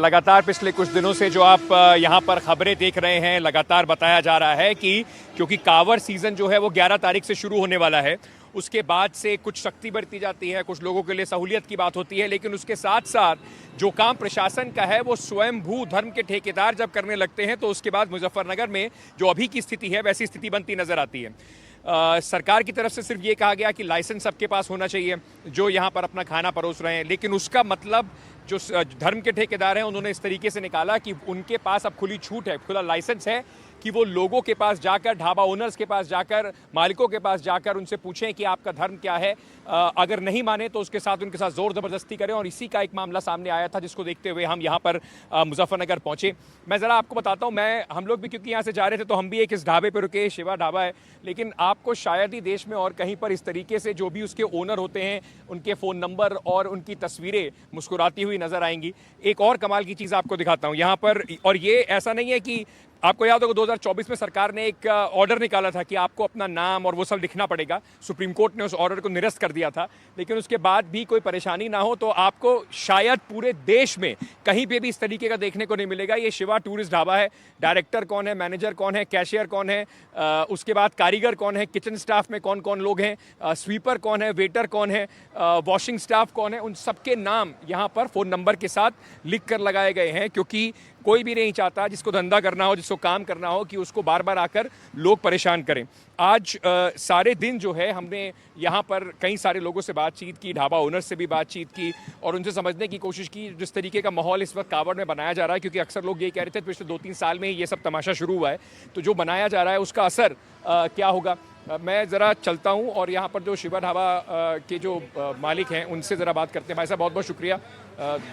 लगातार पिछले कुछ दिनों से जो आप यहाँ पर खबरें देख रहे हैं, लगातार बताया जा रहा है कि क्योंकि कांवड़ सीजन जो है वो 11 तारीख से शुरू होने वाला है, उसके बाद से कुछ सख्ती बरती जाती है, कुछ लोगों के लिए सहूलियत की बात होती है, लेकिन उसके साथ साथ जो काम प्रशासन का है वो स्वयंभू धर्म के ठेकेदार जब करने लगते हैं तो उसके बाद मुजफ्फरनगर में जो अभी की स्थिति है वैसी स्थिति बनती नजर आती है। सरकार की तरफ से सिर्फ ये कहा गया कि लाइसेंस सबके पास होना चाहिए जो यहाँ पर अपना खाना परोस रहे हैं, लेकिन उसका मतलब जो धर्म के ठेकेदार हैं उन्होंने इस तरीके से निकाला कि उनके पास अब खुली छूट है, खुला लाइसेंस है कि वो लोगों के पास जाकर, ढाबा ओनर्स के पास जाकर, मालिकों के पास जाकर उनसे पूछें कि आपका धर्म क्या है। अगर नहीं माने तो उसके साथ उनके साथ जोर ज़बरदस्ती करें, और इसी का एक मामला सामने आया था जिसको देखते हुए हम यहाँ पर मुजफ्फरनगर पहुँचे। मैं ज़रा आपको बताता हूँ, हम लोग भी क्योंकि यहाँ से जा रहे थे तो हम भी एक इस ढाबे पर रुके, शिवा ढाबा है, लेकिन आपको शायद ही देश में और कहीं पर इस तरीके से जो भी उसके ओनर होते हैं उनके फ़ोन नंबर और उनकी तस्वीरें मुस्कुराती हुई नजर आएंगी। एक और कमाल की चीज़ आपको दिखाता हूँ यहाँ पर, और ये ऐसा नहीं है कि आपको याद होगा 2024 में सरकार ने एक ऑर्डर निकाला था कि आपको अपना नाम और वो सब लिखना पड़ेगा। सुप्रीम कोर्ट ने उस ऑर्डर को निरस्त कर दिया था, लेकिन उसके बाद भी कोई परेशानी ना हो तो आपको शायद पूरे देश में कहीं पे भी इस तरीके का देखने को नहीं मिलेगा। ये शिवा टूरिस्ट ढाबा है। डायरेक्टर कौन है, मैनेजर कौन है, कैशियर कौन है, उसके बाद कारीगर कौन है, किचन स्टाफ में कौन कौन लोग हैं, स्वीपर कौन है, वेटर कौन है, वॉशिंग स्टाफ कौन है, उन सबके नाम यहाँ पर फ़ोन नंबर के साथ लिख कर लगाए गए हैं, क्योंकि कोई भी नहीं चाहता जिसको धंधा करना हो, जिसको काम करना हो, कि उसको बार बार आकर लोग परेशान करें। आज सारे दिन जो है हमने यहाँ पर कई सारे लोगों से बातचीत की, ढाबा ओनर से भी बातचीत की और उनसे समझने की कोशिश की जिस तरीके का माहौल इस वक्त कांवड़ में बनाया जा रहा है, क्योंकि अक्सर लोग ये कह रहे थे पिछले 2-3 साल में ही ये सब तमाशा शुरू हुआ है, तो जो बनाया जा रहा है उसका असर क्या होगा। मैं ज़रा चलता हूँ और यहाँ पर जो शिवा ढाबा के जो मालिक हैं उनसे ज़रा बात करते हैं। भाई साहब बहुत बहुत शुक्रिया,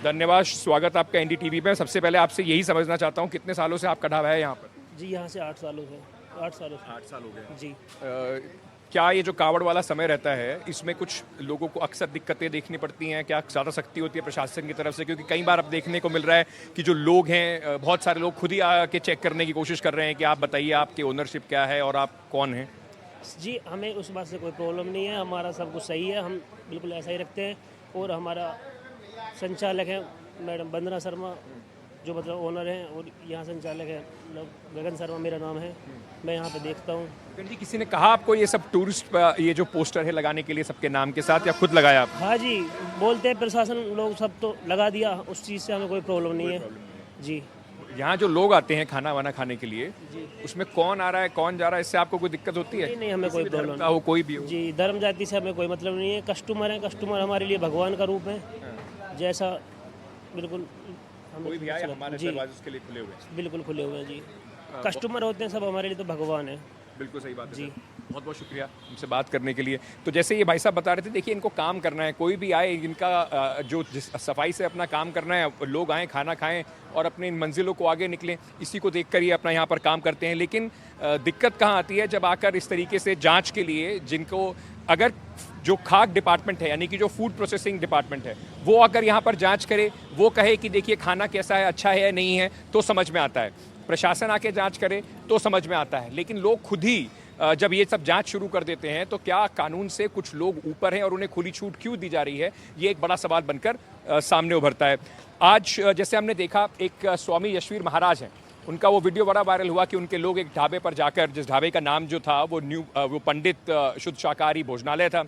धन्यवाद, स्वागत आपका एनडीटीवी में। सबसे पहले आपसे यही समझना चाहता हूँ, कितने सालों से आपका ढाबा है यहाँ पर? जी यहाँ से 8 सालों से 8 सालों से 8 साल हो गए जी। क्या ये जो कांवड़ वाला समय रहता है इसमें कुछ लोगों को अक्सर दिक्कतें देखनी पड़ती हैं? क्या ज़्यादा सख्ती होती है प्रशासन की तरफ से? क्योंकि कई बार अब देखने को मिल रहा है कि जो लोग हैं, बहुत सारे लोग खुद ही आके चेक करने की कोशिश कर रहे हैं कि आप बताइए आपकी ओनरशिप क्या है और आप कौन हैं। जी हमें उस बात से कोई प्रॉब्लम नहीं है, हमारा सब कुछ सही है, हम बिल्कुल ऐसा ही रखते हैं। और हमारा संचालक है मैडम वंदना शर्मा, जो मतलब ओनर हैं, और यहाँ संचालक है गगन शर्मा मेरा नाम है, मैं यहाँ पे देखता हूँ। जी, किसी ने कहा आपको ये सब टूरिस्ट ये जो पोस्टर है लगाने के लिए सबके नाम के साथ, या खुद लगाया आप? हाँ जी, बोलते हैं प्रशासन लोग सब, तो लगा दिया, उस चीज़ से हमें कोई प्रॉब्लम नहीं है जी। यहाँ जो लोग आते हैं खाना वाना खाने के लिए, उसमें कौन आ रहा है कौन जा रहा है, इससे आपको कोई दिक्कत होती है? नहीं, हमें कोई प्रॉब्लम हो, कोई भी हो जी, धर्म जाति से हमें कोई मतलब नहीं है। कस्टमर है, कस्टमर हमारे लिए भगवान का रूप है, जैसा बिल्कुल कोई भी आए हमारे दरवाजे उसके लिए खुले हुए हैं। बिल्कुल खुले हुए हैं जी। कस्टमर होते हैं सब हमारे लिए तो भगवान है। बिल्कुल सही बात है जी। बहुत बहुत शुक्रिया हमसे बात करने के लिए। तो जैसे ये भाई साहब बता रहे थे, देखिए इनको काम करना है, कोई भी आए इनका जो जिस सफाई से अपना काम करना है, लोग आएँ खाना खाएं और अपनी इन मंजिलों को आगे निकलें, इसी को देखकर ये अपना यहाँ पर काम करते हैं। लेकिन दिक्कत कहाँ आती है, जब आकर इस तरीके से जाँच के लिए जिनको, अगर जो खाद्य डिपार्टमेंट है यानी कि जो फूड प्रोसेसिंग डिपार्टमेंट है वो अगर यहाँ पर जांच करे, वो कहे कि देखिए खाना कैसा है, अच्छा है या नहीं है, तो समझ में आता है। प्रशासन आके जांच करे तो समझ में आता है, लेकिन लोग खुद ही जब ये सब जांच शुरू कर देते हैं तो क्या कानून से कुछ लोग ऊपर हैं और उन्हें खुली छूट क्यों दी जा रही है, ये एक बड़ा सवाल बनकर सामने उभरता है। आज जैसे हमने देखा, एक स्वामी यशवीर महाराज हैं, उनका वो वीडियो बड़ा वायरल हुआ कि उनके लोग एक ढाबे पर जाकर, जिस ढाबे का नाम जो था वो पंडित शुद्ध शाकाहारी भोजनालय था,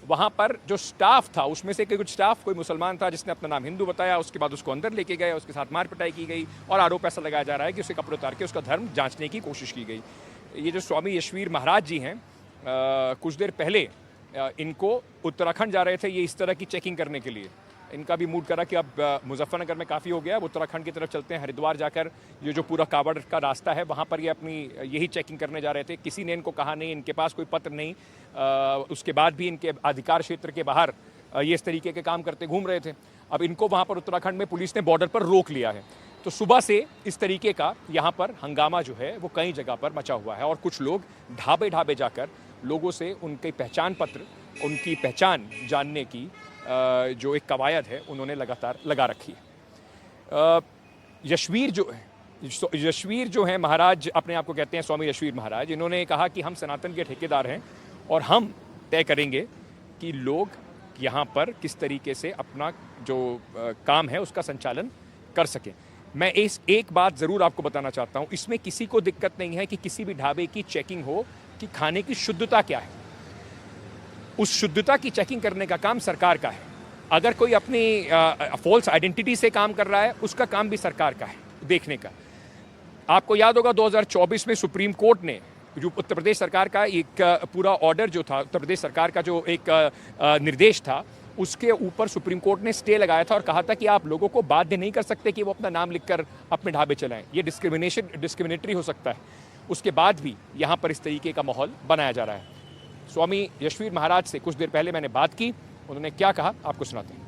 वहाँ पर जो स्टाफ था उसमें से कुछ स्टाफ, कोई मुसलमान था जिसने अपना नाम हिंदू बताया, उसके बाद उसको अंदर लेके गए, उसके साथ मार पिटाई की गई और आरोप ऐसा लगाया जा रहा है कि उसे कपड़े उतार के उसका धर्म जांचने की कोशिश की गई। ये जो स्वामी यशवीर महाराज जी हैं, कुछ देर पहले इनको उत्तराखंड जा रहे थे ये इस तरह की चेकिंग करने के लिए। इनका भी मूड करा कि अब मुजफ्फरनगर में काफ़ी हो गया, अब उत्तराखंड की तरफ चलते हैं, हरिद्वार जाकर ये जो पूरा कांवड़ का रास्ता है वहाँ पर ये अपनी यही चेकिंग करने जा रहे थे। किसी ने इनको कहा नहीं, इनके पास कोई पत्र नहीं, उसके बाद भी इनके अधिकार क्षेत्र के बाहर ये इस तरीके के काम करते घूम रहे थे। अब इनको वहाँ पर उत्तराखंड में पुलिस ने बॉर्डर पर रोक लिया है। तो सुबह से इस तरीके का यहाँ पर हंगामा जो है वो कई जगह पर मचा हुआ है और कुछ लोग ढाबे ढाबे जाकर लोगों से उनके पहचान पत्र, उनकी पहचान जानने की जो एक कवायद है उन्होंने लगातार लगा रखी है। यशवीर जो है महाराज, अपने आप को कहते हैं स्वामी यशवीर महाराज, इन्होंने कहा कि हम सनातन के ठेकेदार हैं और हम तय करेंगे कि लोग यहाँ पर किस तरीके से अपना जो काम है उसका संचालन कर सकें। मैं एक बात ज़रूर आपको बताना चाहता हूँ, इसमें किसी को दिक्कत नहीं है कि किसी भी ढाबे की चेकिंग हो कि खाने की शुद्धता क्या है। उस शुद्धता की चेकिंग करने का काम सरकार का है। अगर कोई अपनी फॉल्स आइडेंटिटी से काम कर रहा है, उसका काम भी सरकार का है देखने का। आपको याद होगा 2024 में सुप्रीम कोर्ट ने जो उत्तर प्रदेश सरकार का एक पूरा ऑर्डर जो था, उत्तर प्रदेश सरकार का जो एक निर्देश था, उसके ऊपर सुप्रीम कोर्ट ने स्टे लगाया था और कहा था कि आप लोगों को बाध्य नहीं कर सकते कि वो अपना नाम लिखकर अपने ढाबे चलाएं। ये डिस्क्रिमिनेटरी हो सकता है। उसके बाद भी यहाँ पर इस तरीके का माहौल बनाया जा रहा है। स्वामी यशवीर महाराज से कुछ देर पहले मैंने बात की, उन्होंने क्या कहा आपको सुनाते हैं।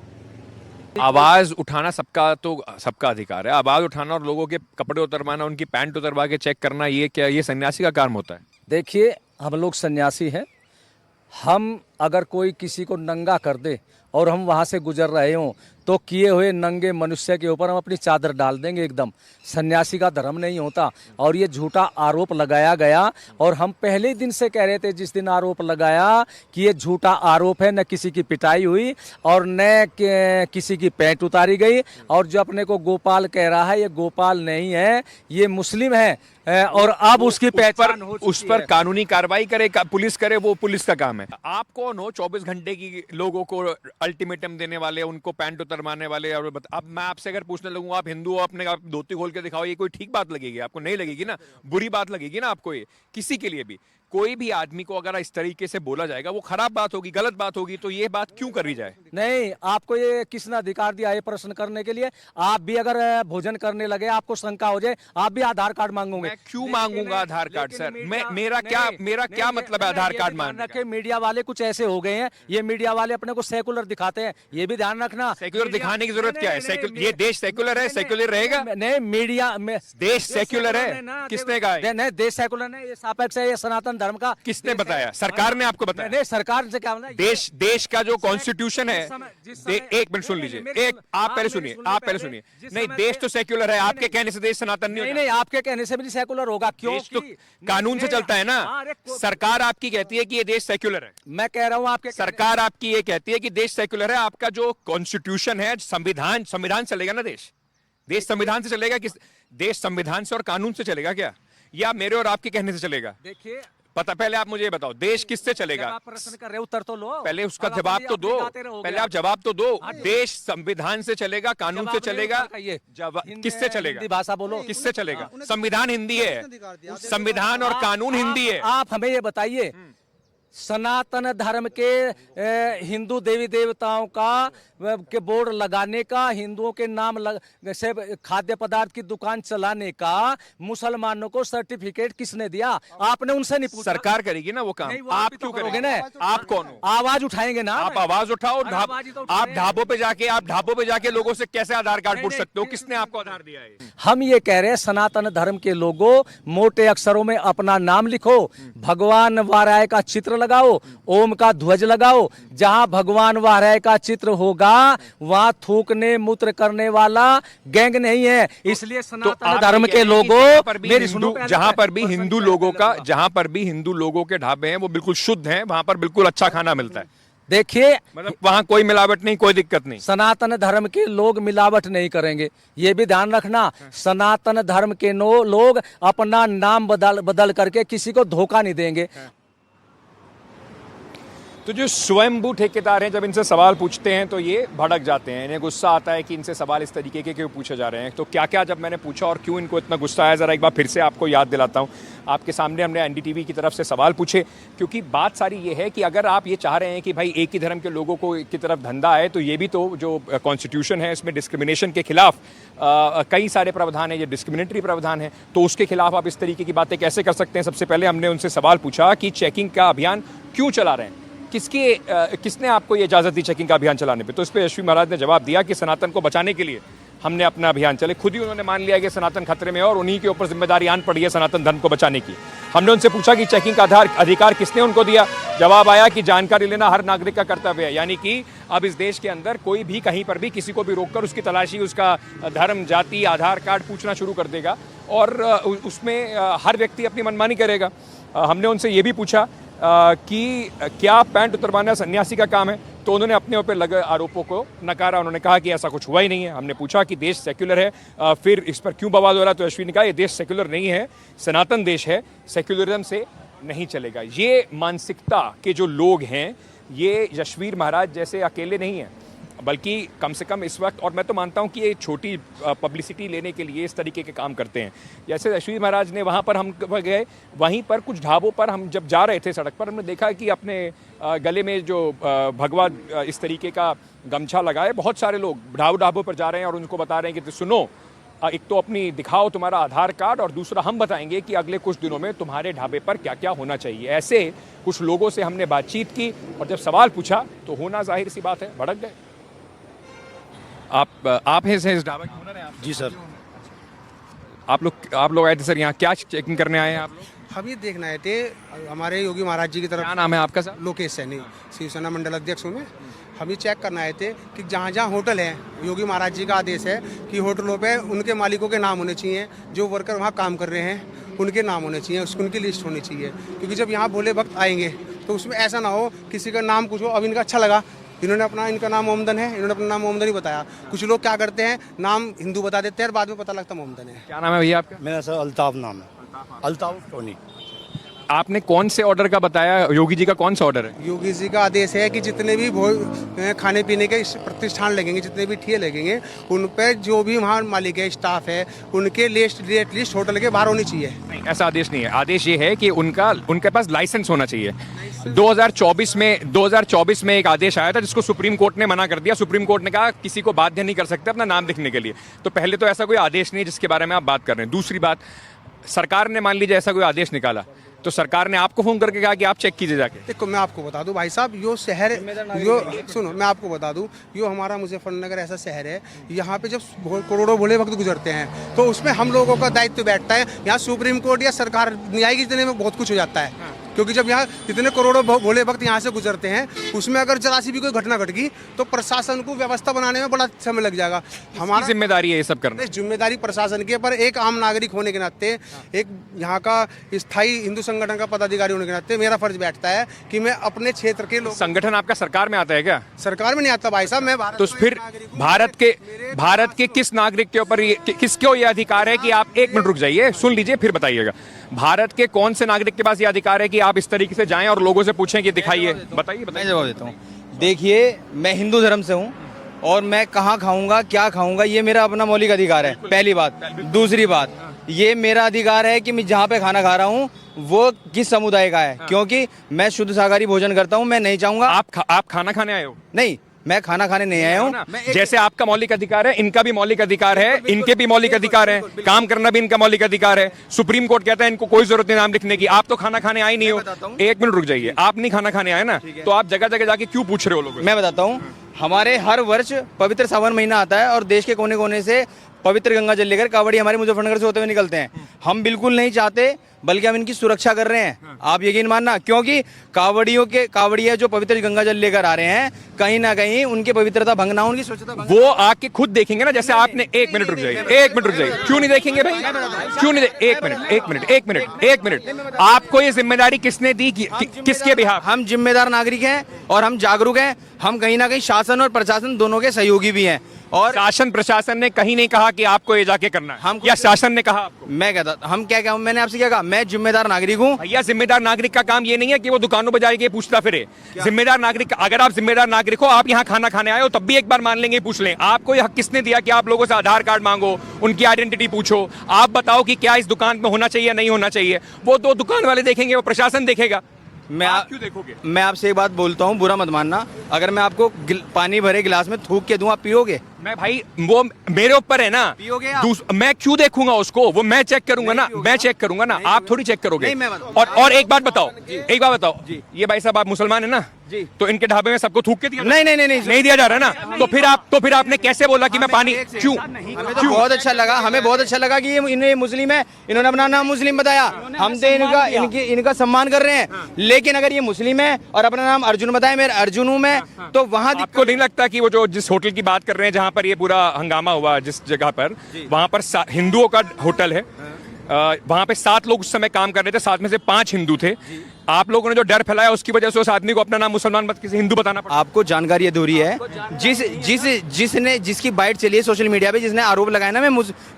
आवाज उठाना सबका अधिकार है। आवाज उठाना और लोगों के कपड़े उतरवाना, उनकी पैंट उतरवा के चेक करना, ये क्या ये सन्यासी का काम होता है? देखिए, हम लोग सन्यासी हैं। हम अगर कोई किसी को नंगा कर दे और हम वहाँ से गुजर रहे हों तो किए हुए नंगे मनुष्य के ऊपर हम अपनी चादर डाल देंगे एकदम। सन्यासी का धर्म नहीं होता। और ये झूठा आरोप लगाया गया और हम पहले दिन से कह रहे थे, जिस दिन आरोप लगाया कि ये झूठा आरोप है, न किसी की पिटाई हुई और न किसी की पैंट उतारी गई। और जो अपने को गोपाल कह रहा है, ये गोपाल नहीं है, ये मुस्लिम है। और अब उसकी पहचान हो चुकी है। उस पर कानूनी कार्रवाई करे, पुलिस करे, वो पुलिस का काम है। आप कौन हो 24 घंटे की लोगों को अल्टीमेटम देने वाले, उनको पैंट उतरवाने वाले? और अब मैं आपसे अगर पूछने लगूं, आप हिंदू हो, अपने आप धोती खोल के दिखाओ, ये कोई ठीक बात लगेगी आपको? नहीं लगेगी ना, बुरी बात लगेगी ना आपको। ये किसी के लिए भी, कोई भी आदमी को अगर इस तरीके से बोला जाएगा, वो खराब बात होगी, गलत बात होगी। तो ये बात क्यों करी जाए? नहीं, आपको ये किसने अधिकार दिया ये प्रश्न करने के लिए? आप भी अगर भोजन करने लगे, आपको शंका हो जाए, आप भी आधार कार्ड मांगोगे। मैं क्यों मांगूंगा आधार कार्ड सर? मेरा क्या मतलब है आधार कार्ड मांगने का? मीडिया वाले कुछ ऐसे हो गए हैं, ये मीडिया वाले अपने को सेकुलर दिखाते हैं, ये भी ध्यान रखना। सेक्युलर दिखाने की जरूरत क्या है? ये देश सेक्युलर है, सेक्युलर रहेगा। नहीं, मीडिया में देश सेक्युलर है, किसने कहा है? नहीं, देश सेकुलर नहीं, ये सापेक्ष है, ये सनातन धर्म का। किसने बताया? सरकार ने आपको बताया? नहीं, सरकार से क्या? देश का जो कॉन्स्टिट्यूशन है, एक मिनट सुन लीजिए, आप पहले सुनिए। नहीं, देश तो सेक्युलर है, आपके कहने से देश सनातन नहीं होता। नहीं, आपके कहने से भी सेकुलर होगा। क्यों? तो कानून से चलता है ना। सरकार आपकी कहती है कि ये देश सेक्युलर है। मैं कह रहा हूँ आपके सरकार आपकी ये कहती है कि देश सेक्युलर है। आपका जो कॉन्स्टिट्यूशन है, संविधान चलेगा ना। देश संविधान से चलेगा? किस देश संविधान से और कानून से चलेगा क्या, या मेरे और आपके कहने से चलेगा? देखिए, पहले आप मुझे ये बताओ, देश किससे चलेगा? आप प्रश्न कर रहे हो, उत्तर तो लो। पहले उसका जवाब तो दो। पहले आप जवाब तो दो। देश संविधान से चलेगा, कानून से चलेगा? किससे चलेगा? हिंदी भाषा बोलो। किससे चलेगा? संविधान हिंदी है, संविधान और कानून हिंदी है। आप हमें ये बताइए, सनातन धर्म के हिंदू देवी देवताओं के बोर्ड लगाने का, हिंदुओं के नाम से खाद्य पदार्थ की दुकान चलाने का मुसलमानों को सर्टिफिकेट किसने दिया? आपने उनसे नहीं पूछा? सरकार करेगी ना वो काम। आप क्यों करोगे ना? आप कौन हो? आवाज उठाएंगे ना। आप आवाज उठाओ। आप ढाबों पे जाके लोगों से कैसे आधार कार्ड पूछ सकते हो? किसने आपको आधार दिया है? हम ये कह रहे हैं, सनातन धर्म के लोगों, मोटे अक्षरों में अपना नाम लिखो, भगवान वाराय का चित्र लगाओ, ओम का ध्वज लगाओ। जहां भगवान वाराय का चित्र होगा, वहां थूकने मूत्र करने वाला गैंग नहीं है। इसलिए सनातन धर्म के लोगों, मेरी सुनो, जहां पर भी हिंदू लोगों के ढाबे हैं, वो बिल्कुल शुद्ध हैं, वहां पर बिल्कुल अच्छा खाना मिलता है। देखिए, मतलब वहां कोई मिलावट नहीं, कोई दिक्कत नहीं। सनातन धर्म के लोग मिलावट नहीं करेंगे, ये भी ध्यान रखना। सनातन धर्म के लोग अपना नाम बदल करके किसी को धोखा नहीं देंगे। तो जो स्वयंभू ठेकेदार हैं, जब इनसे सवाल पूछते हैं तो ये भड़क जाते हैं, इन्हें गुस्सा आता है कि इनसे सवाल इस तरीके के क्यों पूछे जा रहे हैं। तो क्या क्या जब मैंने पूछा और क्यों इनको इतना गुस्सा आया, ज़रा एक बार फिर से आपको याद दिलाता हूँ। आपके सामने हमने एनडीटीवी की तरफ से सवाल पूछे, क्योंकि बात सारी ये है कि अगर आप ये चाह रहे हैं कि भाई एक ही धर्म के लोगों को की तरफ धंधा है, तो ये भी तो जो कॉन्स्टिट्यूशन है, इसमें डिस्क्रिमिनेशन के खिलाफ कई सारे प्रावधान है, ये डिस्क्रिमिनेटरी प्रावधान है, तो उसके खिलाफ आप इस तरीके की बातें कैसे कर सकते हैं? सबसे पहले हमने उनसे सवाल पूछा कि चेकिंग का अभियान क्यों चला रहे हैं, किसने आपको ये इजाज़त दी चेकिंग का अभियान चलाने पे? तो इस पर यशवी महाराज ने जवाब दिया कि सनातन को बचाने के लिए हमने अपना अभियान चले। खुद ही उन्होंने मान लिया कि सनातन खतरे में है और उन्हीं के ऊपर जिम्मेदारी आन पड़ी है सनातन धर्म को बचाने की। हमने उनसे पूछा कि चेकिंग का अधिकार किसने उनको दिया? जवाब आया कि जानकारी लेना हर नागरिक का कर्तव्य है। यानी कि अब इस देश के अंदर कोई भी कहीं पर भी किसी को भी रोककर उसकी तलाशी, उसका धर्म, जाति, आधार कार्ड पूछना शुरू कर देगा और उसमें हर व्यक्ति अपनी मनमानी करेगा। हमने उनसे ये भी पूछा कि क्या पैंट उतरवाना सन्यासी का काम है? तो उन्होंने अपने ऊपर लगे आरोपों को नकारा। उन्होंने कहा कि ऐसा कुछ हुआ ही नहीं है। हमने पूछा कि देश सेक्युलर है, फिर इस पर क्यों बवाल हो रहा है, तो यशवी ने कहा ये देश सेक्युलर नहीं है, सनातन देश है, सेक्युलरिज्म से नहीं चलेगा। ये मानसिकता के जो लोग हैं, ये यशवीर महाराज जैसे अकेले नहीं हैं, बल्कि कम से कम इस वक्त, और मैं तो मानता हूं कि ये छोटी पब्लिसिटी लेने के लिए इस तरीके के काम करते हैं। जैसे यशवीर महाराज ने वहाँ पर हम गए, वहीं पर कुछ ढाबों पर हम जब जा रहे थे सड़क पर, हमने देखा कि अपने गले में जो भगवा इस तरीके का गमछा लगाए बहुत सारे लोग ढाबों पर जा रहे हैं और उनको बता रहे हैं कि सुनो, एक तो अपनी दिखाओ तुम्हारा आधार कार्ड, और दूसरा हम बताएंगे कि अगले कुछ दिनों में तुम्हारे ढाबे पर क्या क्या होना चाहिए। ऐसे कुछ लोगों से हमने बातचीत की और जब सवाल पूछा तो होना जाहिर सी बात है, भड़क गए। आप हैं इस ढाबा के ओनर हैं आप? जी सर। आप लोग आए थे सर यहाँ, क्या चेकिंग करने आए हैं आप लोग? हम ये देखने आए थे, हमारे योगी महाराज जी की तरफ। क्या नाम है आपका सर? लोकेश सैनी, शिवसेना मंडल अध्यक्ष हूँ मैं। हम ये चेक करने आए थे कि जहाँ जहाँ होटल है, योगी महाराज जी का आदेश है कि होटलों पे उनके मालिकों के नाम होने चाहिए, जो वर्कर वहाँ काम कर रहे हैं उनके नाम होने चाहिए, उसकी उनकी लिस्ट होनी चाहिए। क्योंकि जब यहाँ भोले भक्त आएंगे तो उसमें ऐसा ना हो किसी का नाम कुछ हो। अब इनका अच्छा लगा, इनका नाम मोहम्मदन है, इन्होंने अपना नाम मोहम्मदन ही बताया। कुछ लोग क्या करते हैं, नाम हिंदू बता देते हैं और बाद में पता लगता मोहम्मदन है। क्या नाम है भैया आपका? मेरा सर अल्ताफ नाम है, अल्ताफ टोनी। आपने कौन से ऑर्डर का बताया? योगी जी का कौन सा ऑर्डर है? योगी जी का आदेश है कि जितने भी खाने पीने के प्रतिष्ठान लगेंगे, जितने भी ठेले लगेंगे, उन पर जो भी वहाँ मालिक है, स्टाफ है, उनके रेट लिस्ट होटल के बाहर होनी चाहिए। नहीं, ऐसा आदेश नहीं है। आदेश ये है कि उनके पास लाइसेंस होना चाहिए। 2024 में एक आदेश आया था जिसको सुप्रीम कोर्ट ने मना कर दिया। सुप्रीम कोर्ट ने कहा किसी को बाध्य नहीं कर सकते अपना नाम लिखने के लिए। तो पहले तो ऐसा कोई आदेश नहीं जिसके बारे में आप बात कर रहे हैं। दूसरी बात, सरकार ने मान लीजिए ऐसा कोई आदेश निकाला तो सरकार ने आपको फोन करके कहा कि आप चेक कीजिए जाके। देखो मैं आपको बता दूं भाई साहब, यो शहर सुनो मैं आपको बता दूं, यो हमारा मुजफ्फरनगर ऐसा शहर है, यहाँ पे जब करोड़ों भोले भक्त गुजरते हैं तो उसमें हम लोगों का दायित्व बैठता है। यहाँ सुप्रीम कोर्ट या सरकार न्यायिक देने में बहुत कुछ हो जाता है। क्योंकि जब यहाँ इतने करोड़ों भोले भक्त यहाँ से गुजरते हैं, उसमें अगर जरा सी भी कोई घटना घट गई तो प्रशासन को व्यवस्था बनाने में बड़ा समय लग जाएगा। हमारी जिम्मेदारी है ये सब करना। जिम्मेदारी प्रशासन की है, पर एक आम नागरिक होने के नाते, एक यहाँ का स्थायी हिंदू संगठन का पदाधिकारी होने के नाते मेरा फर्ज बैठता है कि मैं अपने क्षेत्र के लोग। संगठन आपका सरकार में आता है क्या? सरकार में नहीं आता भाई साहब, मैं तो फिर भारत के किस नागरिक के ऊपर किसको ये अधिकार है कि आप, एक मिनट रुक जाइए, सुन लीजिए फिर बताइएगा। भारत के कौन से नागरिक के पास ये अधिकार है कि आप इस तरीके से जाएं और लोगों से पूछें कि दिखाइए? बताइए। मैं जवाब देता हूँ। देखिए, मैं हिंदू धर्म से हूँ और मैं कहाँ खाऊंगा, क्या खाऊंगा, ये मेरा अपना मौलिक अधिकार है, पहली बात। दूसरी बात, ये मेरा अधिकार है कि मैं जहाँ पे खाना खा रहा हूँ वो किस समुदाय का है, क्योंकि मैं शुद्ध शाकाहारी भोजन करता हूँ। मैं नहीं चाहूंगा। आप खाना खाने आए हो? नहीं, मैं खाना खाने नहीं आया हूँ। जैसे आपका मौलिक अधिकार है, इनका भी मौलिक अधिकार है, इनके भी मौलिक अधिकार है, काम करना भी इनका मौलिक अधिकार है। सुप्रीम कोर्ट कहता है इनको कोई जरूरत नहीं नाम लिखने की। आप तो खाना खाने आए नहीं हो। एक मिनट रुक जाइए, आप नहीं खाना खाने आए ना, तो आप जगह जगह जाके क्यों पूछ रहे हो लोगों? मैं बताता हूँ। हमारे हर वर्ष पवित्र सावन महीना आता है और देश के कोने कोने से पवित्र गंगा जल लेकर कावड़ी हमारे मुजफ्फरनगर से होते हुए निकलते हैं। हम बिल्कुल नहीं चाहते, बल्कि हम इनकी सुरक्षा कर रहे हैं। आप यकीन मानना, क्योंकि कावड़िया जो पवित्र गंगा जल लेकर आ रहे हैं, कहीं ना कहीं उनकी पवित्रता भंग ना हो, उनकी स्वच्छता भंग। वो आके खुद देखेंगे ना। जैसे आपने, एक मिनट रुक जाइए, क्यों नहीं देखेंगे भाई? क्यों नहीं? एक मिनट, आपको ये जिम्मेदारी किसने दी? किसके बिहाफ? हम जिम्मेदार नागरिक हैं और हम जागरूक हैं। हम कहीं ना कहीं शासन और प्रशासन दोनों के सहयोगी भी हैं। और शासन प्रशासन ने कहीं नहीं कहा कि आपको ये जाके करना है, या शासन ने कहा आपको? मैं कहता, हम क्या कहूँ, मैंने आपसे क्या कहा? मैं जिम्मेदार नागरिक हूँ भैया। जिम्मेदार नागरिक का काम ये नहीं है कि वो दुकानों पर जाके पूछता फिरे। जिम्मेदार नागरिक, अगर आप जिम्मेदार नागरिक हो, आप यहाँ खाना खाने आए हो, तब भी एक बार मान लेंगे, पूछ लें। आपको ये हक किसने दिया कि आप लोगों से आधार कार्ड मांगो, उनकी आइडेंटिटी पूछो, आप बताओ कि क्या इस दुकान में होना चाहिए नहीं होना चाहिए? वो तो दुकान वाले देखेंगे, वो प्रशासन देखेगा। आप क्यों देखोगे? मैं आपसे एक बात बोलता हूँ, बुरा मत मानना। अगर मैं आपको पानी भरे गिलास में थूक के दूं, आप पियोगे? मैं भाई, वो मेरे ऊपर है ना। पियोगे आप? मैं क्यों देखूंगा उसको? वो मैं चेक करूंगा ना, मैं चेक करूंगा ना, आप थोड़ी चेक करोगे। और एक बात बताओ, ये भाई साहब आप मुसलमान है ना जी, तो इनके ढाबे में सबको थूक के दिया? नहीं दिया जा रहा है ना। तो फिर आपने कैसे बोला कि मैं पानी क्यों? हमें तो बहुत अच्छा लगा, हमें बहुत अच्छा लगा कि ये मुस्लिम है, इन्होंने अपना नाम मुस्लिम बताया। हम तो इनका सम्मान कर रहे हैं। लेकिन अगर ये मुस्लिम है और अपना नाम अर्जुन बताए, मैं अर्जुन हूँ मैं, तो वहाँ आपको नहीं लगता कि वो जो जिस होटल की बात कर रहे हैं, जहाँ पर ये पूरा हंगामा हुआ, जिस जगह पर, वहाँ पर हिंदुओं का होटल है, वहाँ पे 7 लोग उस समय काम कर रहे थे, 7 में से 5 हिंदू थे। आप लोगों ने जो डर फैलाया उसकी वजह से उस आदमी को अपना नाम मुसलमान मत किसी हिंदू बताना पड़ा। आपको जानकारी अधूरी है। जिसकी बाइट चली है सोशल मीडिया पे, जिसने आरोप लगाया ना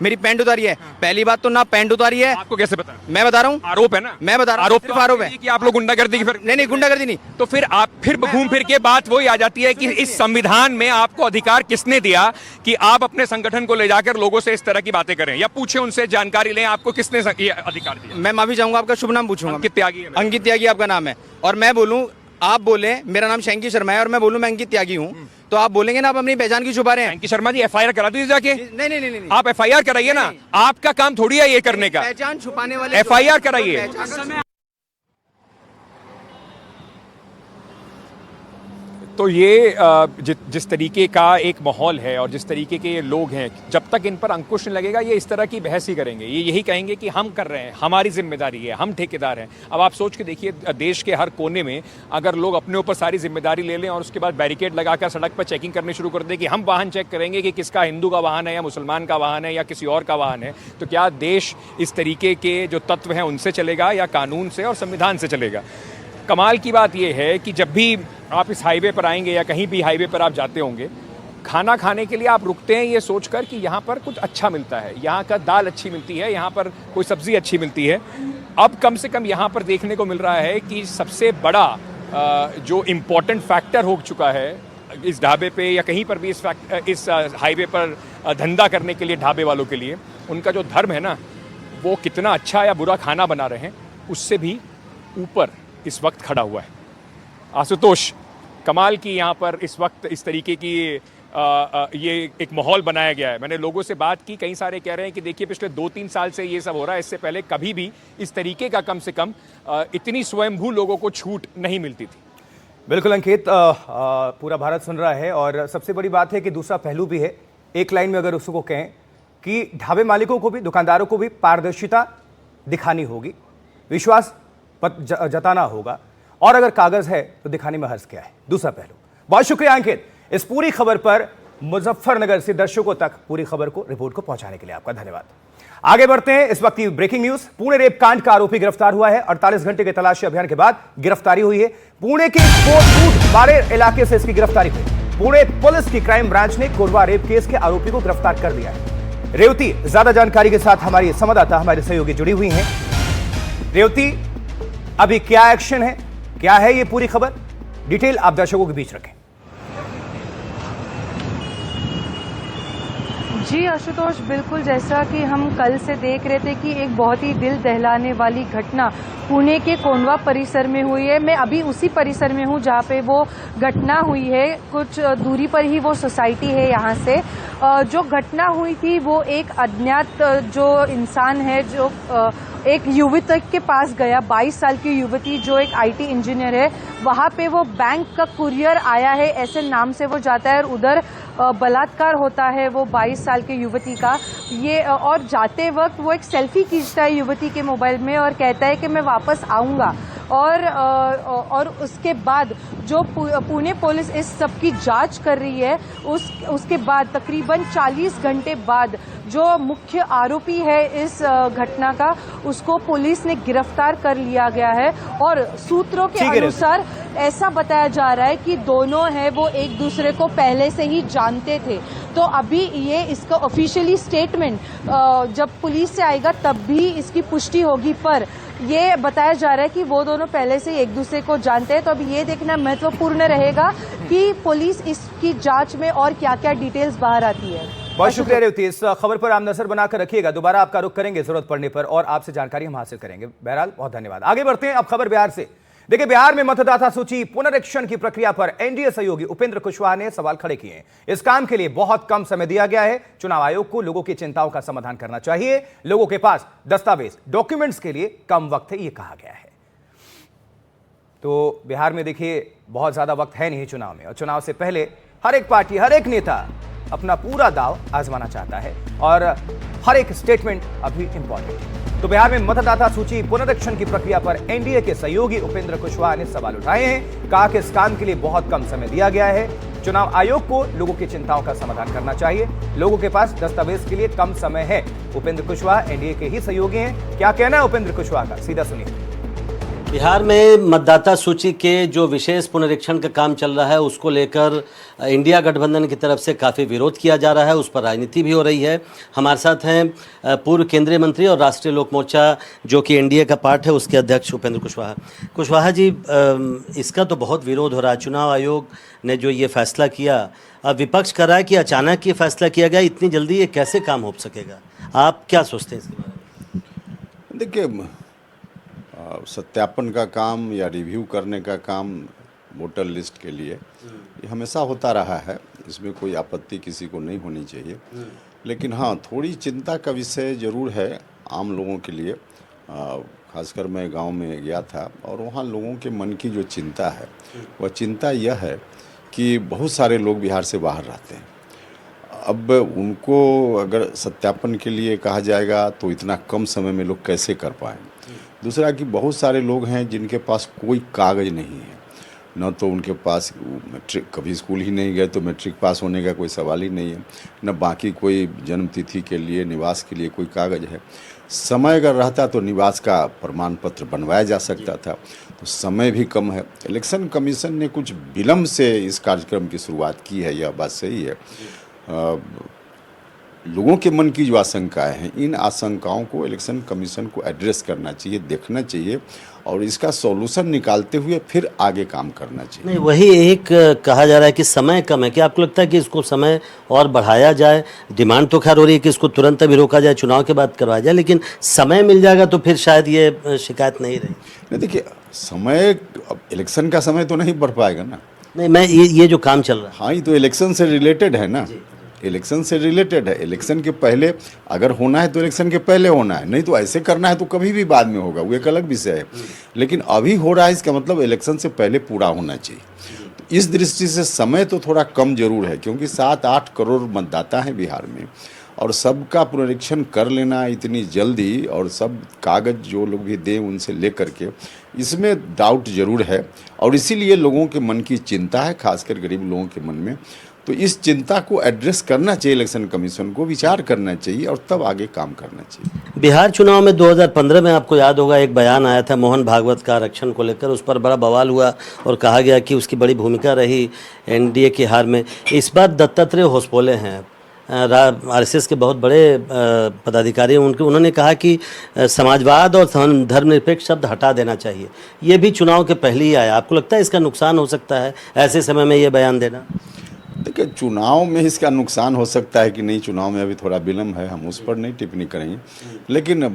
मेरी पैंट उतारी है, पहली बात तो ना पैंट उतारी है। आपको कैसे पता? मैं बता रहा हूँ, आरोप है ना, मैं बता रहा हूँ, आरोप सिर्फ आरोप है कि आप लोग गुंडागर्दी की। फिर नहीं, गुंडागर्दी नहीं। तो फिर आप फिर घूम फिर के बात वही आ जाती है कि इस संविधान में आपको अधिकार किसने दिया कि आप अपने संगठन को ले जाकर लोगों से इस तरह की बातें करें या पूछे, उनसे जानकारी लें? आपको किसने ये अधिकार दिया? मैं माफी चाहूंगा, आपका शुभ नाम पूछूंगा। अंकित त्यागी है। अंकित त्यागी आपका नाम है, और मैं बोलूं, आप बोले मेरा नाम शैंकी शर्मा है और मैं बोलूं मैं अंकित त्यागी हूं, तो आप बोलेंगे ना आप अपनी पहचान की छुपा रहे हैं? शैंकी शर्मा जी एफआईआर करा दीजिए जाके। नहीं, आप एफआईआर कराइए ना, आपका काम थोड़ी है ये करने का। पहचान छुपाने वाले एफआईआर कराइए। तो ये जिस तरीके का एक माहौल है और जिस तरीके के ये लोग हैं, जब तक इन पर अंकुश नहीं लगेगा ये इस तरह की बहस ही करेंगे। ये यही कहेंगे कि हम कर रहे हैं, हमारी जिम्मेदारी है, हम ठेकेदार हैं। अब आप सोच के देखिए, देश के हर कोने में अगर लोग अपने ऊपर सारी जिम्मेदारी ले लें और उसके बाद बैरिकेड लगाकर सड़क पर चेकिंग करनी शुरू कर दें कि हम वाहन चेक करेंगे कि किसका हिंदू का वाहन है या मुसलमान का वाहन है या किसी और का वाहन है, तो क्या देश इस तरीके के जो तत्व हैं उनसे चलेगा या कानून से और संविधान से चलेगा? कमाल की बात यह है कि जब भी आप इस हाईवे पर आएंगे या कहीं भी हाईवे पर आप जाते होंगे, खाना खाने के लिए आप रुकते हैं ये सोचकर कि यहाँ पर कुछ अच्छा मिलता है, यहाँ का दाल अच्छी मिलती है, यहाँ पर कोई सब्जी अच्छी मिलती है। अब कम से कम यहाँ पर देखने को मिल रहा है कि सबसे बड़ा जो इम्पोर्टेंट फैक्टर हो चुका है इस ढाबे पे या कहीं पर भी इस हाईवे पर धंधा करने के लिए ढाबे वालों के लिए, उनका जो धर्म है ना, वो कितना अच्छा या बुरा खाना बना रहे हैं उससे भी ऊपर इस वक्त खड़ा हुआ है। आशुतोष, कमाल की यहाँ पर इस वक्त इस तरीके की ये एक माहौल बनाया गया है। मैंने लोगों से बात की, कई सारे कह रहे हैं कि देखिए पिछले 2-3 साल से ये सब हो रहा है, इससे पहले कभी भी इस तरीके का कम से कम इतनी स्वयंभू लोगों को छूट नहीं मिलती थी। बिल्कुल अंकित, पूरा भारत सुन रहा है और सबसे बड़ी बात है कि दूसरा पहलू भी है। एक लाइन में अगर उसको कहें कि ढाबे मालिकों को भी, दुकानदारों को भी पारदर्शिता दिखानी होगी, विश्वास जताना होगा, और अगर कागज है तो दिखाने में हर्ज क्या है। दूसरा पहलू। बहुत शुक्रिया अंकित, इस पूरी खबर पर मुजफ्फरनगर से दर्शकों तक पूरी खबर को, रिपोर्ट को पहुंचाने के लिए आपका धन्यवाद। आगे बढ़ते हैं। इस वक्त की ब्रेकिंग न्यूज, पुणे रेप कांड का आरोपी गिरफ्तार हुआ है। 48 घंटे के तलाशी अभियान के बाद गिरफ्तारी हुई है। पुणे के कोटपूट बाड़े इलाके से इसकी गिरफ्तारी हुई। पुणे पुलिस की क्राइम ब्रांच ने कोरबा रेप केस के आरोपी को गिरफ्तार कर लिया है। रेवती ज्यादा जानकारी के साथ हमारी संवाददाता, हमारे सहयोगी जुड़ी हुई हैं। रेवती, अभी क्या एक्शन है, क्या है ये पूरी खबर, डिटेल आप दर्शकों के बीच रखें। जी आशुतोष, बिल्कुल जैसा कि हम कल से देख रहे थे कि एक बहुत ही दिल दहलाने वाली घटना पुणे के कोंडवा परिसर में हुई है। मैं अभी उसी परिसर में हूँ जहाँ पे वो घटना हुई है। कुछ दूरी पर ही वो सोसाइटी है यहाँ से। जो घटना हुई थी वो एक अज्ञात जो इंसान है, जो एक युवती के पास गया, 22 साल की युवती जो एक आईटी इंजीनियर है, वहाँ पे वो बैंक का कुरियर आया है ऐसे नाम से वो जाता है और उधर बलात्कार होता है वो 22 साल की युवती का। ये और जाते वक्त वो एक सेल्फी खींचता है युवती के मोबाइल में और कहता है कि मैं वापस आऊँगा। और उसके बाद जो पुणे पुलिस इस सब की जांच कर रही है, उसके बाद तकरीबन 40 घंटे बाद जो मुख्य आरोपी है इस घटना का, उसको पुलिस ने गिरफ्तार कर लिया गया है। और सूत्रों के अनुसार ऐसा बताया जा रहा है कि दोनों हैं वो एक दूसरे को पहले से ही जानते थे। तो अभी ये इसका ऑफिशियली स्टेटमेंट जब पुलिस से आएगा तब भी इसकी पुष्टि होगी, पर ये बताया जा रहा है कि वो दोनों पहले से एक दूसरे को जानते हैं। तो अभी ये देखना महत्वपूर्ण रहेगा कि पुलिस इसकी जांच में और क्या क्या डिटेल्स बाहर आती है। बहुत शुक्रिया रेवती, इस खबर पर आप नजर बनाकर रखिएगा, दोबारा आपका रुख करेंगे जरूरत पड़ने पर और आपसे जानकारी हम हासिल करेंगे। बहरहाल बहुत धन्यवाद। आगे बढ़ते हैं। अब खबर बिहार से। देखिए, बिहार में मतदाता सूची पुनरीक्षण की प्रक्रिया पर एनडीए सहयोगी उपेंद्र कुशवाहा ने सवाल खड़े किए हैं। इस काम के लिए बहुत कम समय दिया गया है। चुनाव आयोग को लोगों की चिंताओं का समाधान करना चाहिए। लोगों के पास दस्तावेज, डॉक्यूमेंट्स के लिए कम वक्त है, यह कहा गया है। तो बिहार में देखिए बहुत ज्यादा वक्त है नहीं चुनाव में, और चुनाव से पहले हर एक पार्टी, हर एक नेता अपना पूरा दांव आजमाना चाहता है और हर एक स्टेटमेंट अभी इंपॉर्टेंट है। तो बिहार में मतदाता सूची पुनरीक्षण की प्रक्रिया पर एनडीए के सहयोगी उपेंद्र कुशवाहा ने सवाल उठाए हैं। कहा कि इस काम के लिए बहुत कम समय दिया गया है। चुनाव आयोग को लोगों की चिंताओं का समाधान करना चाहिए। लोगों के पास दस्तावेज के लिए कम समय है। उपेंद्र कुशवाहा एनडीए के ही सहयोगी हैं। क्या कहना है उपेंद्र कुशवाहा का, सीधा सुनिए। बिहार में मतदाता सूची के जो विशेष पुनरीक्षण का काम चल रहा है उसको लेकर इंडिया गठबंधन की तरफ से काफ़ी विरोध किया जा रहा है, उस पर राजनीति भी हो रही है। हमारे साथ हैं पूर्व केंद्रीय मंत्री और राष्ट्रीय लोक मोर्चा जो कि एनडीए का पार्ट है उसके अध्यक्ष उपेंद्र कुशवाहा। कुशवाहा जी, इसका तो बहुत विरोध हो रहा है। चुनाव आयोग ने जो ये फैसला किया, अब विपक्ष कर रहा है कि अचानक ये फैसला किया गया, इतनी जल्दी ये कैसे काम हो सकेगा? आप क्या सोचते हैं इसके बारे में? देखिए, सत्यापन का काम या रिव्यू करने का काम वोटर लिस्ट के लिए ये हमेशा होता रहा है, इसमें कोई आपत्ति किसी को नहीं होनी चाहिए। लेकिन हाँ, थोड़ी चिंता का विषय ज़रूर है आम लोगों के लिए। खासकर मैं गांव में गया था और वहाँ लोगों के मन की जो चिंता है वह चिंता यह है कि बहुत सारे लोग बिहार से बाहर रहते हैं। अब उनको अगर सत्यापन के लिए कहा जाएगा तो इतना कम समय में लोग कैसे कर पाएँ। दूसरा कि बहुत सारे लोग हैं जिनके पास कोई कागज़ नहीं है, न तो उनके पास मैट्रिक, कभी स्कूल ही नहीं गए तो मैट्रिक पास होने का कोई सवाल ही नहीं है, न बाकी कोई जन्म तिथि के लिए, निवास के लिए कोई कागज़ है। समय अगर रहता तो निवास का प्रमाण पत्र बनवाया जा सकता था, तो समय भी कम है। इलेक्शन कमीशन ने कुछ विलम्ब से इस कार्यक्रम की शुरुआत की है, यह बात सही है। लोगों के मन की जो आशंकाएं हैं, इन आशंकाओं को इलेक्शन कमीशन को एड्रेस करना चाहिए, देखना चाहिए और इसका सॉल्यूशन निकालते हुए फिर आगे काम करना चाहिए। नहीं, वही एक कहा जा रहा है कि समय कम है। क्या आपको लगता है कि इसको समय और बढ़ाया जाए? डिमांड तो खैर हो रही है कि इसको तुरंत अभी रोका जाए, चुनाव के बाद करवाया जाए, लेकिन समय मिल जाएगा तो फिर शायद ये शिकायत नहीं रही। नहीं, देखिए, समय, इलेक्शन का समय तो नहीं बढ़ पाएगा ना। नहीं, मैं ये जो काम चल रहा है, हाँ, ये तो इलेक्शन से रिलेटेड है ना, इलेक्शन से रिलेटेड है। इलेक्शन के पहले अगर होना है तो इलेक्शन के पहले होना है, नहीं तो ऐसे करना है तो कभी भी बाद में होगा, वो एक अलग विषय है। लेकिन अभी हो रहा है, इसका मतलब इलेक्शन से पहले पूरा होना चाहिए। तो इस दृष्टि से समय तो थोड़ा कम जरूर है, क्योंकि 7-8 करोड़ मतदाता हैं बिहार में और सबका पुनरीक्षण कर लेना इतनी जल्दी और सब कागज़ जो लोग भी दें उनसे ले करके, इसमें डाउट जरूर है और इसीलिए लोगों के मन की चिंता है, खासकर गरीब लोगों के मन में। तो इस चिंता को एड्रेस करना चाहिए, इलेक्शन कमीशन को विचार करना चाहिए और तब आगे काम करना चाहिए। बिहार चुनाव में 2015 में आपको याद होगा एक बयान आया था मोहन भागवत का आरक्षण को लेकर, उस पर बड़ा बवाल हुआ और कहा गया कि उसकी बड़ी भूमिका रही एनडीए की हार में। इस बार दत्तात्रेय होसपोले हैं, आरएसएस के बहुत बड़े पदाधिकारी हैं, उन्होंने कहा कि समाजवाद और धर्मनिरपेक्ष शब्द हटा देना चाहिए। ये भी चुनाव के पहले ही आया। आपको लगता है इसका नुकसान हो सकता है ऐसे समय में ये बयान देना? देखिए, चुनाव में इसका नुकसान हो सकता है कि नहीं, चुनाव में अभी थोड़ा विलम्ब है, हम उस पर नहीं टिप्पणी करेंगे। लेकिन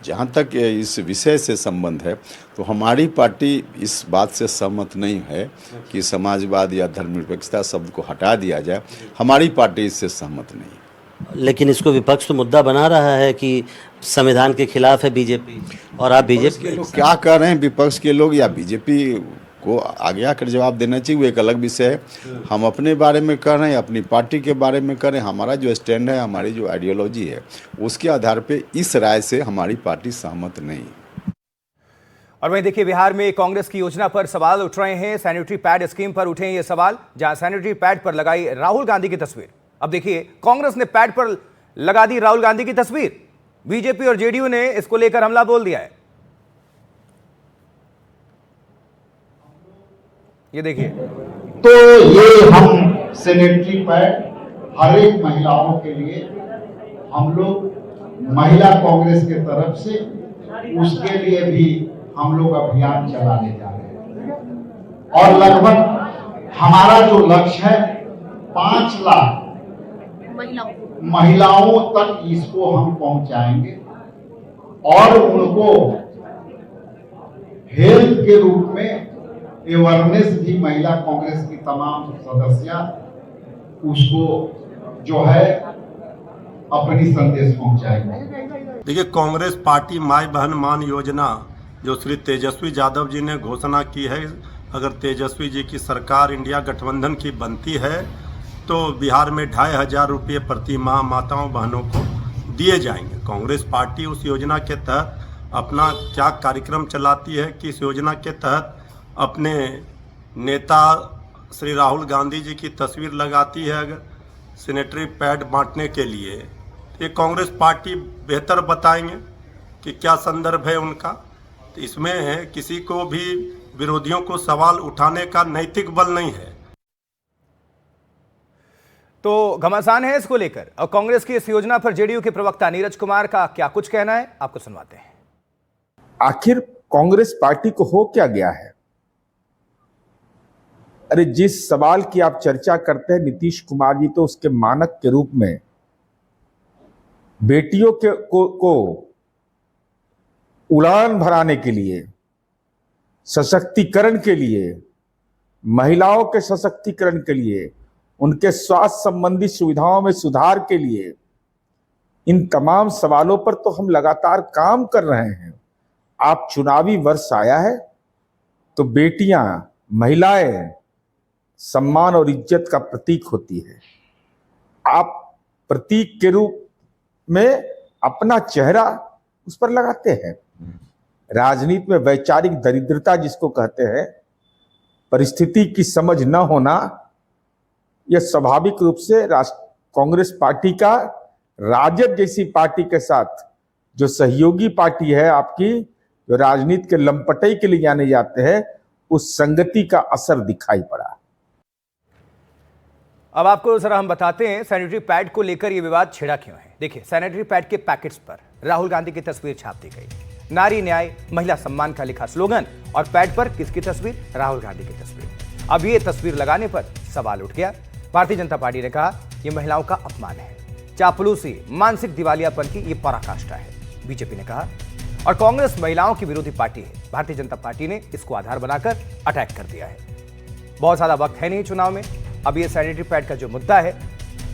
जहाँ तक इस विषय से संबंध है तो हमारी पार्टी इस बात से सहमत नहीं है कि समाजवाद या धर्मनिरपेक्षता शब्द को हटा दिया जाए। हमारी पार्टी इससे सहमत नहीं है। लेकिन इसको विपक्ष तो मुद्दा बना रहा है कि संविधान के खिलाफ है बीजेपी, और आप बीजेपी के लोग क्या कर रहे हैं, विपक्ष के लोग या बीजेपी को आगे आकर जवाब देना चाहिए, वो एक अलग विषय है। हम अपने बारे में कर रहे हैं, अपनी पार्टी के बारे में कर रहे हैं। हमारा जो स्टैंड है, हमारी जो आइडियोलॉजी है, उसके आधार पे इस राय से हमारी पार्टी सहमत नहीं है। और वहीं देखिए, बिहार में कांग्रेस की योजना पर सवाल उठ रहे हैं। सैनिटरी पैड स्कीम पर उठे ये सवाल, जहां सैनिटरी पैड पर लगाई राहुल गांधी की तस्वीर। अब देखिए, कांग्रेस ने पैड पर लगा दी राहुल गांधी की तस्वीर, बीजेपी और जेडीयू ने इसको लेकर हमला बोल दिया है। ये देखिए, तो ये हम सैनिटरी पैड हर एक महिलाओं के लिए हम लोग महिला कांग्रेस के तरफ से उसके लिए भी हम लोग अभियान चलाने जा रहे हैं और लगभग हमारा जो लक्ष्य है 5 लाख महिलाओं तक इसको हम पहुंचाएंगे और उनको हेल्थ के रूप में अवेयरनेस भी महिला कांग्रेस की तमाम सदस्य उसको जो है अपनी संदेश पहुंचाएंगे। देखिए, कांग्रेस पार्टी माई बहन मान योजना जो श्री तेजस्वी यादव जी ने घोषणा की है, अगर तेजस्वी जी की सरकार इंडिया गठबंधन की बनती है तो बिहार में 2500 रुपये प्रति माह माताओं बहनों को दिए जाएंगे। कांग्रेस पार्टी उस योजना के तहत अपना क्या कार्यक्रम चलाती है कि इस योजना के तहत अपने नेता श्री राहुल गांधी जी की तस्वीर लगाती है अगर सैनिटरी पैड बांटने के लिए। ये कांग्रेस पार्टी बेहतर बताएंगे कि क्या संदर्भ है उनका, तो इसमें किसी को भी विरोधियों को सवाल उठाने का नैतिक बल नहीं है। तो घमासान है इसको लेकर, और कांग्रेस की इस योजना पर जेडीयू के प्रवक्ता नीरज कुमार का क्या कुछ कहना है, आपको सुनवाते हैं। आखिर कांग्रेस पार्टी को हो क्या गया है? अरे जिस सवाल की आप चर्चा करते हैं, नीतीश कुमार जी तो उसके मानक के रूप में बेटियों को उड़ान भराने के लिए, सशक्तिकरण के लिए, महिलाओं के सशक्तिकरण के लिए, उनके स्वास्थ्य संबंधी सुविधाओं में सुधार के लिए, इन तमाम सवालों पर तो हम लगातार काम कर रहे हैं। आप चुनावी वर्ष आया है तो बेटियां, महिलाएं सम्मान और इज्जत का प्रतीक होती है। आप प्रतीक के रूप में अपना चेहरा उस पर लगाते हैं। राजनीति में वैचारिक दरिद्रता जिसको कहते हैं, परिस्थिति की समझ न होना, यह स्वाभाविक रूप से कांग्रेस पार्टी का राजद जैसी पार्टी के साथ जो सहयोगी पार्टी है आपकी, जो राजनीति के लंपटई के लिए जाने जाते हैं, उस संगति का असर दिखाई पड़ा। अब आपको जरा हम बताते हैं सैनिटरी पैड को लेकर यह विवाद छिड़ा क्यों है। देखिए, सैनिटरी पैड के पैकेट्स पर राहुल गांधी की तस्वीर छाप दी गई, नारी न्याय महिला सम्मान का लिखा स्लोगन, और पैड पर किसकी तस्वीर? राहुल गांधी की तस्वीर। अब ये तस्वीर लगाने पर सवाल उठ गया। भारतीय जनता पार्टी ने कहा यह महिलाओं का अपमान है, चापलूसी, मानसिक दिवालियापन की ये पराकाष्ठा है। बीजेपी ने कहा, और कांग्रेस महिलाओं की विरोधी पार्टी है, भारतीय जनता पार्टी ने इसको आधार बनाकर अटैक कर दिया है। बहुत ज्यादा वक्त है नहीं चुनाव में, अब ये सैनिटरी पैड का जो मुद्दा है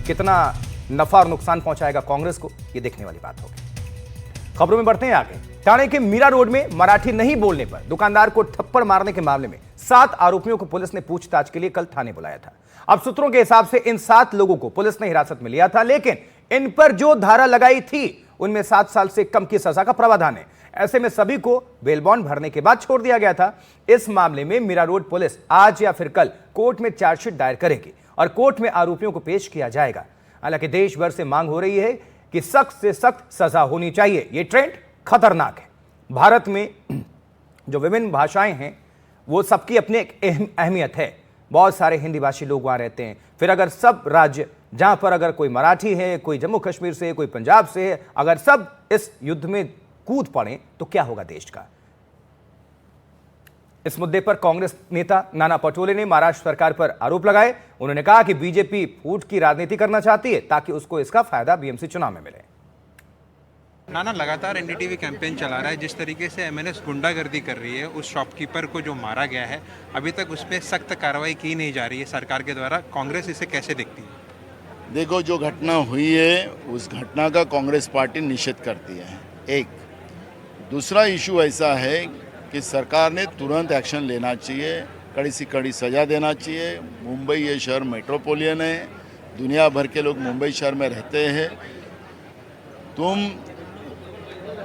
कितना नफा और नुकसान पहुंचाएगा कांग्रेस को, ये देखने वाली बात होगी। खबरों में बढ़ते हैं आगे। ठाणे के मीरा रोड में मराठी नहीं बोलने पर दुकानदार को थप्पड़ मारने के मामले में 7 आरोपियों को पुलिस ने पूछताछ के लिए कल थाने बुलाया था। अब सूत्रों के हिसाब से इन 7 लोगों को पुलिस ने हिरासत में लिया था, लेकिन इन पर जो धारा लगाई थी उनमें 7 साल से कम की सजा का प्रावधान है। ऐसे में सभी को बेल बॉन्ड भरने के बाद छोड़ दिया गया था। इस मामले में मीरा रोड पुलिस आज या फिर कल कोर्ट में चार्जशीट दायर करेगी और कोर्ट में आरोपियों को पेश किया जाएगा। हालांकि देश भर से मांग हो रही है कि सख्त से सख्त सजा होनी चाहिए। यह ट्रेंड खतरनाक है। भारत में जो विभिन्न भाषाएं हैं वो सबकी अपनी एक अहमियत है। बहुत सारे हिंदी भाषी लोग वहां रहते हैं। फिर अगर सब राज्य, जहां पर अगर कोई मराठी है, कोई जम्मू कश्मीर से, कोई पंजाब से है, अगर सब इस युद्ध में कूद पड़े तो क्या होगा देश का। इस मुद्दे पर कांग्रेस नेता नाना पटोले ने महाराष्ट्र सरकार पर आरोप लगाए। उन्होंने कहा कि बीजेपी फूट की राजनीति करना चाहती है ताकि उसको इसका फायदा बीएमसी चुनाव में मिले। नाना लगातार एनडीटीवी कैंपेन चला रहा है। जिस तरीके से एमएनएस गुंडागर्दी कर रही है, उस शॉपकीपर को जो मारा गया है, अभी तक उस पर सख्त कार्रवाई की नहीं जा रही है सरकार के द्वारा। कांग्रेस इसे कैसे देखती है? देखो, जो घटना हुई है उस घटना का कांग्रेस पार्टी निषेध करती है। एक दूसरा इशू ऐसा है कि सरकार ने तुरंत एक्शन लेना चाहिए, कड़ी से कड़ी सज़ा देना चाहिए। मुंबई ये शहर मेट्रोपोलियन है, दुनिया भर के लोग मुंबई शहर में रहते हैं।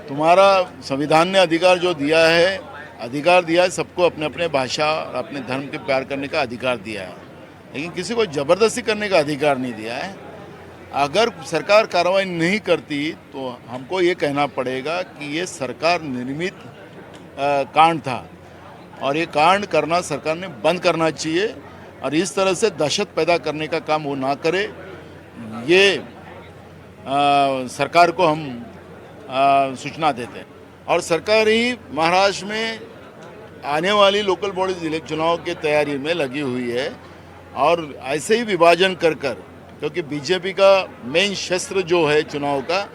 तुम्हारा संविधान ने अधिकार जो दिया है सबको अपने अपने भाषा और अपने धर्म के प्यार करने का अधिकार दिया है, लेकिन किसी को ज़बरदस्ती करने का अधिकार नहीं दिया है। अगर सरकार कार्रवाई नहीं करती तो हमको ये कहना पड़ेगा कि ये सरकार निर्मित कांड था और ये कांड करना सरकार ने बंद करना चाहिए और इस तरह से दहशत पैदा करने का काम वो ना करे। ये सरकार को हम सूचना देते हैं। और सरकार ही महाराष्ट्र में आने वाली लोकल बॉडी चुनाव की तैयारी में लगी हुई है और ऐसे ही विभाजन कर क्योंकि बीजेपी का मेन शस्त्र जो है चुनाव का,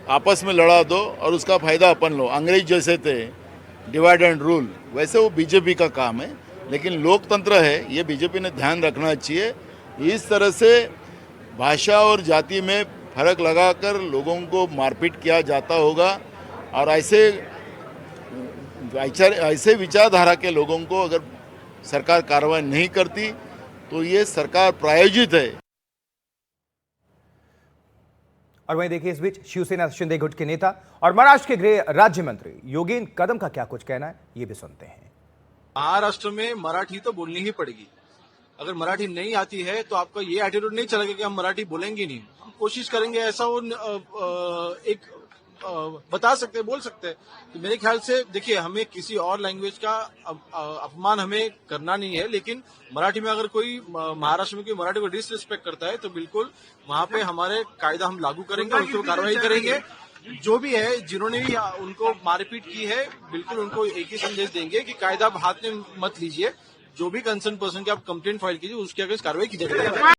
आपस में लड़ा दो और उसका फायदा अपन लो। अंग्रेज जैसे थे डिवाइड एंड रूल, वैसे वो बीजेपी का काम है। लेकिन लोकतंत्र है, ये बीजेपी ने ध्यान रखना चाहिए। इस तरह से भाषा और जाति में फर्क लगाकर लोगों को मारपीट किया जाता होगा और ऐसे विचारधारा के लोगों को अगर सरकार कार्रवाई नहीं करती तो ये सरकार प्रायोजित है। और वहीं देखिए, इस बीच शिवसेना शिंदे गुट के नेता और महाराष्ट्र के गृह राज्य मंत्री योगेंद्र कदम का क्या कुछ कहना है, ये भी सुनते हैं। महाराष्ट्र में मराठी तो बोलनी ही पड़ेगी। अगर मराठी नहीं आती है तो आपका ये एटीट्यूड नहीं चलेगा कि हम मराठी बोलेंगे नहीं। हम कोशिश करेंगे ऐसा वो एक बता सकते हैं, बोल सकते हैं। तो मेरे ख्याल से देखिए, हमें किसी और लैंग्वेज का अपमान हमें करना नहीं है, लेकिन मराठी में अगर कोई महाराष्ट्र में कोई मराठी को डिसरिस्पेक्ट करता है तो बिल्कुल वहां पे हमारे कायदा हम लागू करेंगे, उस पर कार्रवाई करेंगे। जो भी है, जिन्होंने भी उनको मारपीट की है, बिल्कुल उनको एक ही संदेश देंगे कि कायदा आप हाथ में मत लीजिए, जो भी कंसर्न पर्सन की आप कंप्लेंट फाइल कीजिए, उसके अगेंस्ट कार्रवाई की जाएगी।